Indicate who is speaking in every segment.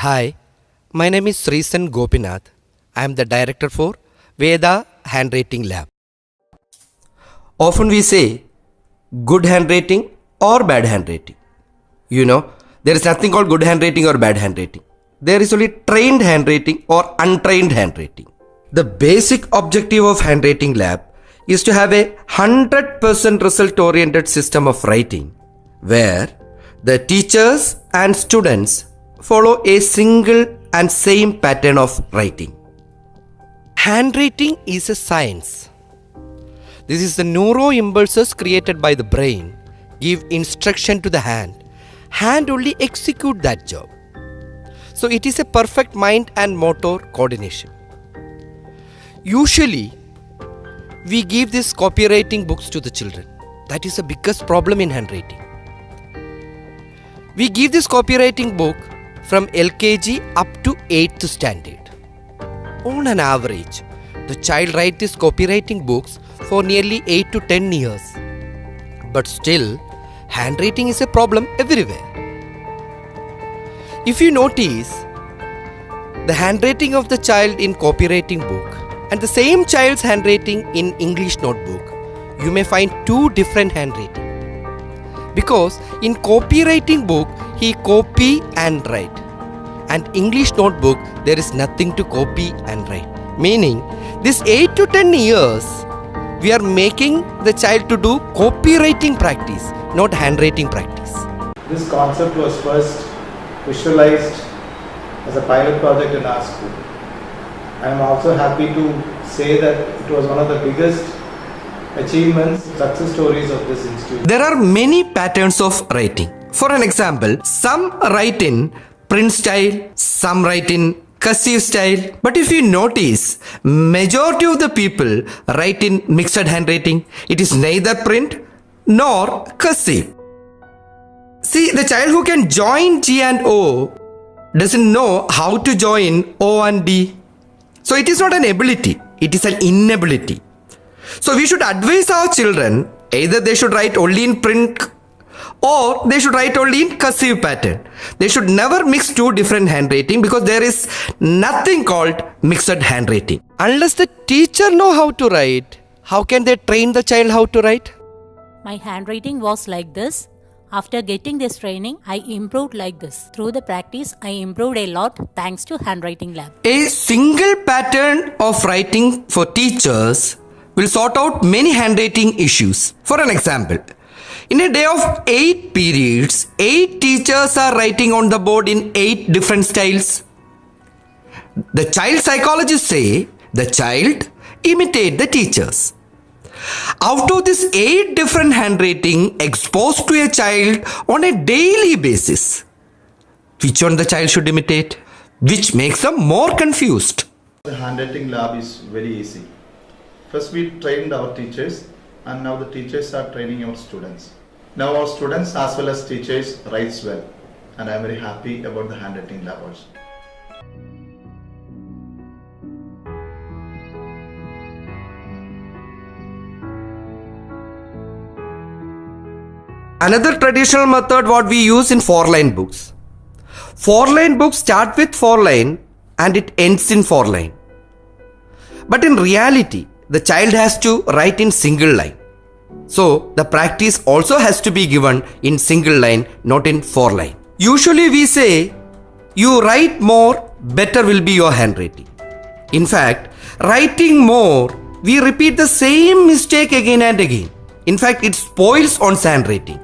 Speaker 1: Hi, my name is Srisan Gopinath. I am the director for Veda Handwriting Lab. Often we say good handwriting or bad handwriting. There is nothing called good handwriting or bad handwriting. There is only trained handwriting or untrained handwriting. The basic objective of Handwriting Lab is to have a 100% result-oriented system of writing where the teachers and students follow a single and same pattern of writing. Handwriting is a science. This is the neuro impulses created by the brain give instruction to the hand. Hand only execute that job. So it is a perfect mind and motor coordination. Usually, we give these copywriting books to the children. That is the biggest problem in handwriting. We give this copywriting book from LKG up to 8th standard. On an average, the child writes these copywriting books for nearly 8 to 10 years. But still, handwriting is a problem everywhere. If you notice, the handwriting of the child in copywriting book and the same child's handwriting in English notebook, you may find two different handwriting. Because in copywriting book, he copy and write. And English notebook, there is nothing to copy and write. Meaning, this 8 to 10 years, we are making the child to do copywriting practice, not handwriting practice.
Speaker 2: This concept was first visualized as a pilot project in our school. I am also happy to say that it was one of the biggest achievements, success stories of this institute.
Speaker 1: There are many patterns of writing. For an example, some write in print style, some write in cursive style. But if you notice, majority of the people write in mixed handwriting. It is neither print nor cursive. See, the child who can join G and O doesn't know how to join O and D. So it is not an ability, it is an inability. So we should advise our children, either they should write only in print or they should write only in cursive pattern. They should never mix two different handwriting because there is nothing called mixed handwriting. Unless the teacher know how to write, how can they train the child how to write?
Speaker 3: My handwriting was like this. After getting this training, I improved like this. Through the practice, I improved a lot thanks to Handwriting Lab.
Speaker 1: A single pattern of writing for teachers will sort out many handwriting issues. For an example, in a day of 8 periods, 8 teachers are writing on the board in 8 different styles. The child psychologists say the child imitate the teachers. Out of this 8 different handwriting exposed to a child on a daily basis, which one the child should imitate? Which makes them more confused.
Speaker 2: The handwriting lab is very easy. First we trained our teachers and now the teachers are training our students. Now our students as well as teachers writes well and I am very happy about the handwriting lab also.
Speaker 1: Another traditional method what we use in 4-line books. 4-line books start with 4-line and it ends in 4-line. But in reality, the child has to write in single line. So the practice also has to be given in single line, not in 4-line. Usually we say, you write more, better will be your handwriting. In fact, writing more, we repeat the same mistake again and again. In fact, it spoils one's handwriting.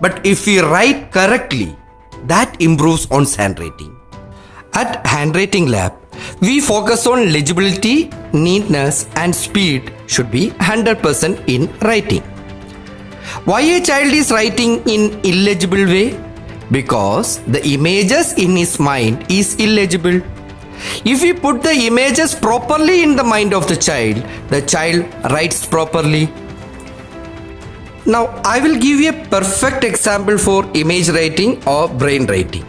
Speaker 1: But if we write correctly, that improves one's handwriting. At Handwriting Lab, we focus on legibility, neatness and speed should be 100% in writing. Why a child is writing in illegible way? Because the images in his mind is illegible. If we put the images properly in the mind of the child writes properly. Now, I will give you a perfect example for image writing or brain writing.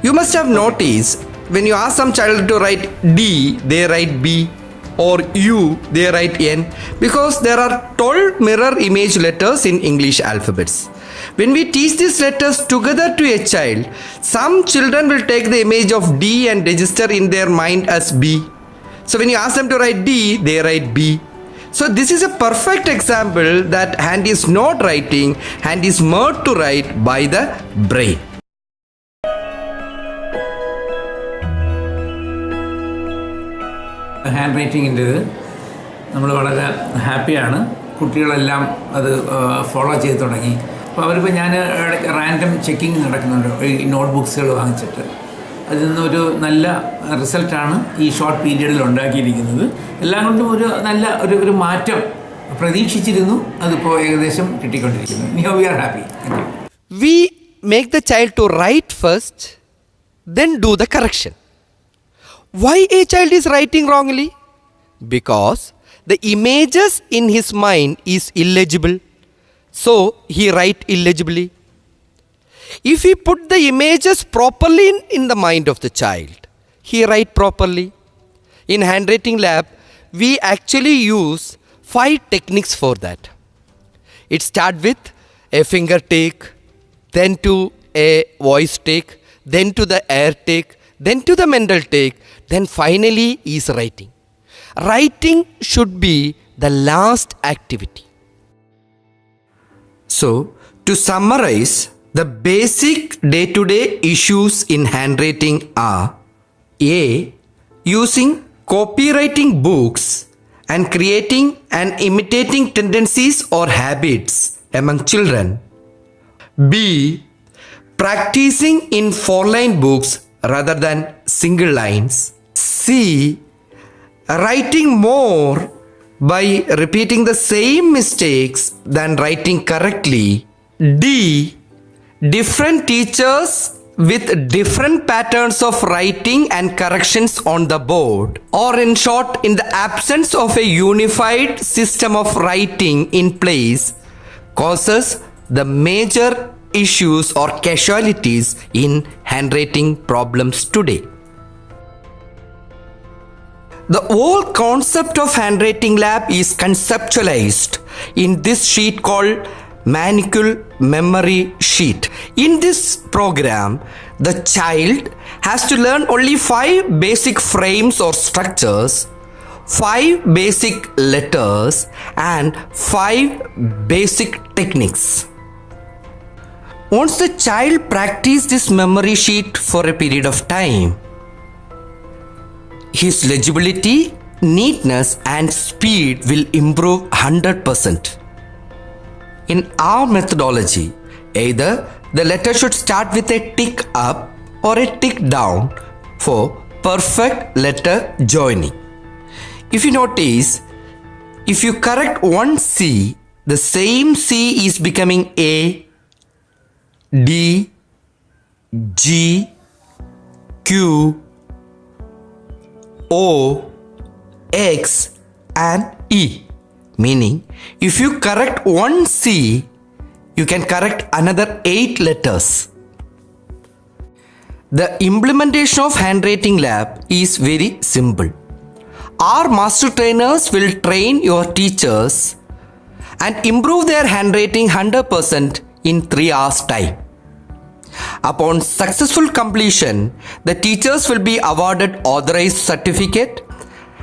Speaker 1: You must have noticed when you ask some child to write D, they write B, or U, they write N, because there are 12 mirror image letters in English alphabets. When we teach these letters together to a child, some children will take the image of D and register in their mind as B. So when you ask them to write D, they write B. So this is a perfect example that hand is not writing, hand is made to write by the brain.
Speaker 4: Hand റൈറ്റിങ്ങിൻ്റേത് നമ്മൾ വളരെ ഹാപ്പിയാണ്. കുട്ടികളെല്ലാം അത് follow ചെയ്ത് തുടങ്ങി. അപ്പോൾ അവരിപ്പോൾ ഞാൻ റാൻഡം ചെക്കിങ് നടക്കുന്നുണ്ട് ഈ നോട്ട് ബുക്സുകൾ വാങ്ങിച്ചിട്ട്. അതിൽ നിന്നൊരു നല്ല റിസൾട്ടാണ് ഈ ഷോർട്ട് പീരീഡിൽ ഉണ്ടാക്കിയിരിക്കുന്നത്. എല്ലാം കൊണ്ടും ഒരു നല്ല ഒരു മാറ്റം പ്രതീക്ഷിച്ചിരുന്നു, അതിപ്പോൾ ഏകദേശം കിട്ടിക്കൊണ്ടിരിക്കുന്നു. Now we are happy.
Speaker 1: We make the child to write first, then do the correction. Why a child is writing wrongly? Because the images in his mind is illegible, so he write illegibly. If we put the images properly in the mind of the child, he write properly. In Handwriting Lab, we actually use 5 techniques for that. It starts with a finger take, then to a voice take, then to the air take, then to the mental take, then finally is writing. Writing should be the last activity. So, to summarize, the basic day-to-day issues in handwriting are: A. Using copywriting books and creating and imitating tendencies or habits among children. B. Practicing in 4-line books rather than single lines. C. Writing more by repeating the same mistakes than writing correctly. D. Different teachers with different patterns of writing and corrections on the board, or in short, in the absence of a unified system of writing in place, causes the major issues or casualties in handwriting problems today. The whole concept of Handwriting Lab is conceptualized in this sheet called Manicule Memory Sheet. In this program, the child has to learn only 5 basic frames or structures, 5 basic letters, and 5 basic techniques. Once the child practices this memory sheet for a period of time, his legibility, neatness, and speed will improve 100%. In our methodology, either the letter should start with a tick up or a tick down for perfect letter joining. If you notice, if you correct one C, the same C is becoming A, D, G, Q, O, X, and E. Meaning, if you correct one C, you can correct another 8 letters. The implementation of Handwriting Lab is very simple. Our master trainers will train your teachers and improve their handwriting 100% in 3 hours time. Upon successful completion, the teachers will be awarded authorized certificate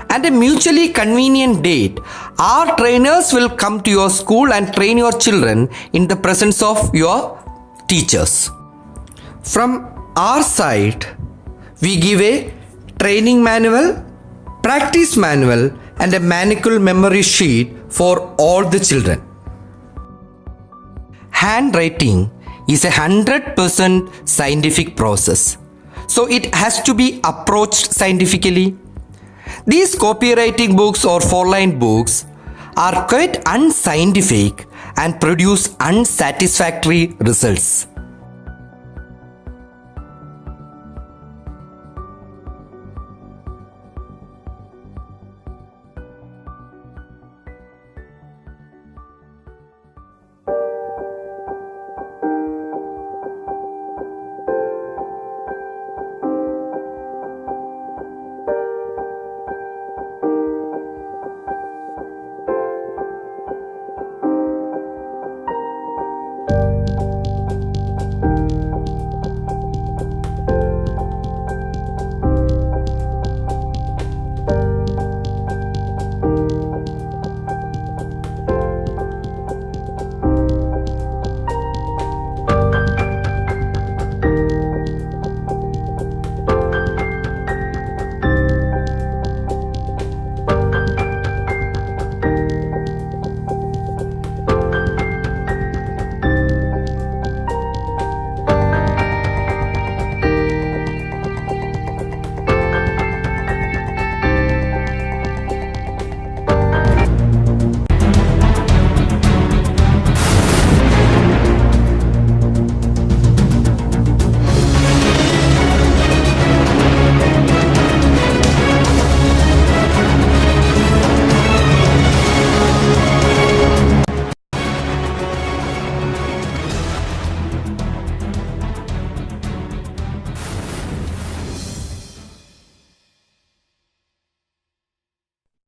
Speaker 1: and a mutually convenient date. Our trainers will come to your school and train your children in the presence of your teachers. From our side, we give a training manual, practice manual, and a manicule memory sheet for all the children. Handwriting is a 100% scientific process, so it has to be approached scientifically. These copywriting books or 4-line books are quite unscientific and produce unsatisfactory results.